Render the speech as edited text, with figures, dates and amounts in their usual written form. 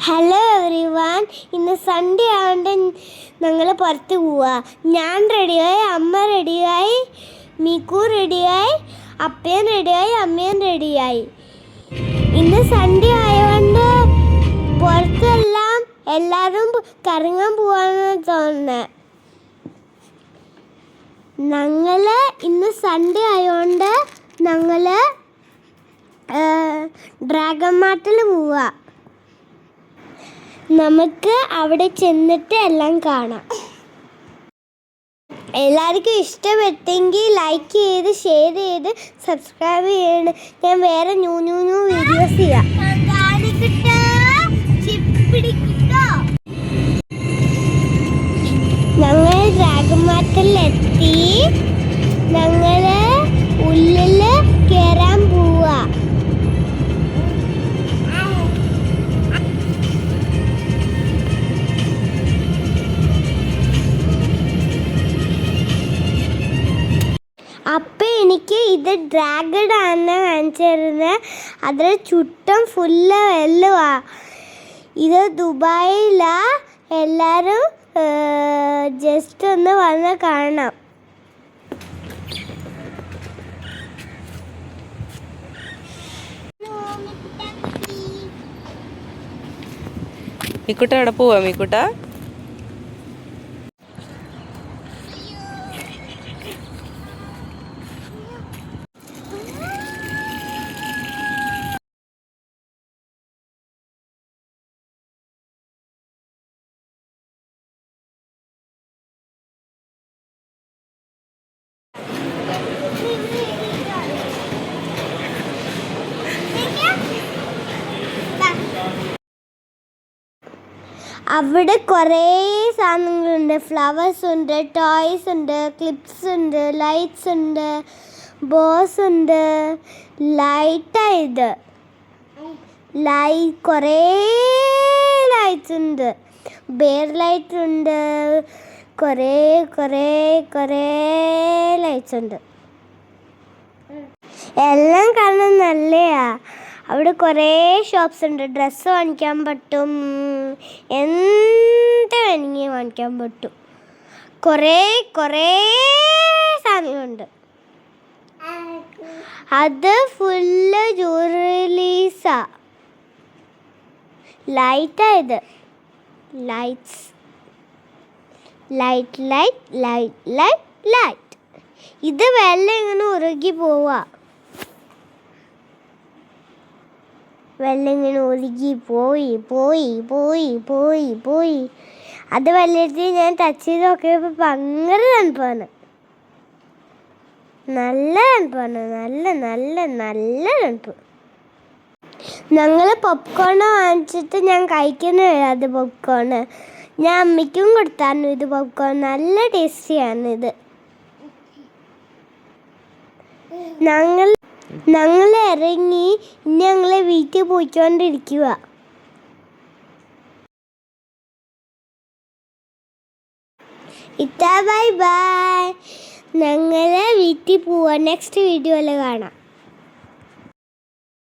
Hello everyone, ഇന്ന് Sunday ആയതുകൊണ്ട് ഞങ്ങൾ പുറത്ത് പോവാ. ഞാൻ റെഡിയായി, അമ്മ റെഡിയായി, മീക്കു റെഡിയായി, അപ്പയും റെഡിയായി, അമ്മയും റെഡിയായി. ഇന്ന് സൺഡേ ആയതുകൊണ്ട് പുറത്തെല്ലാം എല്ലാവരും കറങ്ങാൻ പോവാന്ന് തോന്നുന്നത്. ഞങ്ങൾ ഇന്ന് സൺഡേ ആയതുകൊണ്ട് ഞങ്ങൾ ഡ്രാഗൺ മാർട്ടിൽ പോവാ. നമുക്ക് അവിടെ ചെന്നിട്ട് എല്ലാം കാണാം. എല്ലാവർക്കും ഇഷ്ടപ്പെട്ടെങ്കിൽ ലൈക്ക് ചെയ്ത്, ഷെയർ ചെയ്ത്, സബ്സ്ക്രൈബ് ചെയ്യണം. ഞാൻ വേറെ ന്യൂ വീഡിയോസ് ചെയ്യാം. ഞങ്ങൾ ഡ്രാഗൺ മാർട്ടിലെത്തി. ഞങ്ങൾ ഉള്ളിൽ കയറാൻ പോവാ. അപ്പം എനിക്ക് ഇത് ഡ്രാഗൺ ആണ് കാണിച്ചു തരുന്നത്. അതിൽ ചുറ്റും ഫുള്ള് വെള്ളമാ. ഇത് ദുബായിലാണ്. എല്ലാവരും ജസ്റ്റ് ഒന്ന് വന്ന് കാണാം. മിക്കുട്ട എവിടെ പോവാ? മിക്കുട്ട അവിടെ കുറേ സാധനങ്ങളുണ്ട്. ഫ്ലവേഴ്സ് ഉണ്ട്, ടോയ്സ് ഉണ്ട്, ക്ലിപ്സ് ഉണ്ട്, ലൈറ്റ്സ് ഉണ്ട്, ബോസ് ഉണ്ട്. ലൈറ്റായത് കുറേ ലൈറ്റ്സ് ഉണ്ട്. ബെയർ ലൈറ്റ് ഉണ്ട്. കുറേ ലൈറ്റ്സ് ഉണ്ട്. എല്ലാം കാണാൻ നല്ലയാ. അവിടെ കുറേ ഷോപ്സ് ഉണ്ട്. ഡ്രസ്സ് വാങ്ങിക്കാൻ പറ്റും, എന്ത് വേണമെങ്കിൽ വാങ്ങിക്കാൻ പറ്റും. കുറേ സാധനങ്ങളുണ്ട്. അത് ഫുള്ള് ജ്വല്ലറീസാ. ലൈറ്റായത് ലൈറ്റ്. ഇത് വെള്ളം ഇങ്ങനെ ഉരുകി പോവാ. വെള്ളം ഇങ്ങനെ ഒഴുകി പോയി. അത് വെള്ളത്തിൽ ഞാൻ ടച്ച് ചെയ്ത് നോക്കിയപ്പോൾ ഭയങ്കര തണുപ്പാണ്. നല്ല തണുപ്പ്. ഞങ്ങൾ പോപ്കോൺ വാങ്ങിച്ചിട്ട് ഞാൻ കഴിക്കുന്നില്ല. അത് പോപ്കോൺ ഞാൻ അമ്മയ്ക്കും കൊടുത്തായിരുന്നു. ഇത് പോപ്കോൺ നല്ല ടേസ്റ്റിയാണ്. ഇത് ഞങ്ങൾ ഇറങ്ങി. ഇനി ഞങ്ങളെ വീട്ടിൽ പോയിക്കൊണ്ടിരിക്കുക. ബൈ. ഞങ്ങളെ വീട്ടിൽ പോവാം. നെക്സ്റ്റ് വീഡിയോയിൽ കാണാം.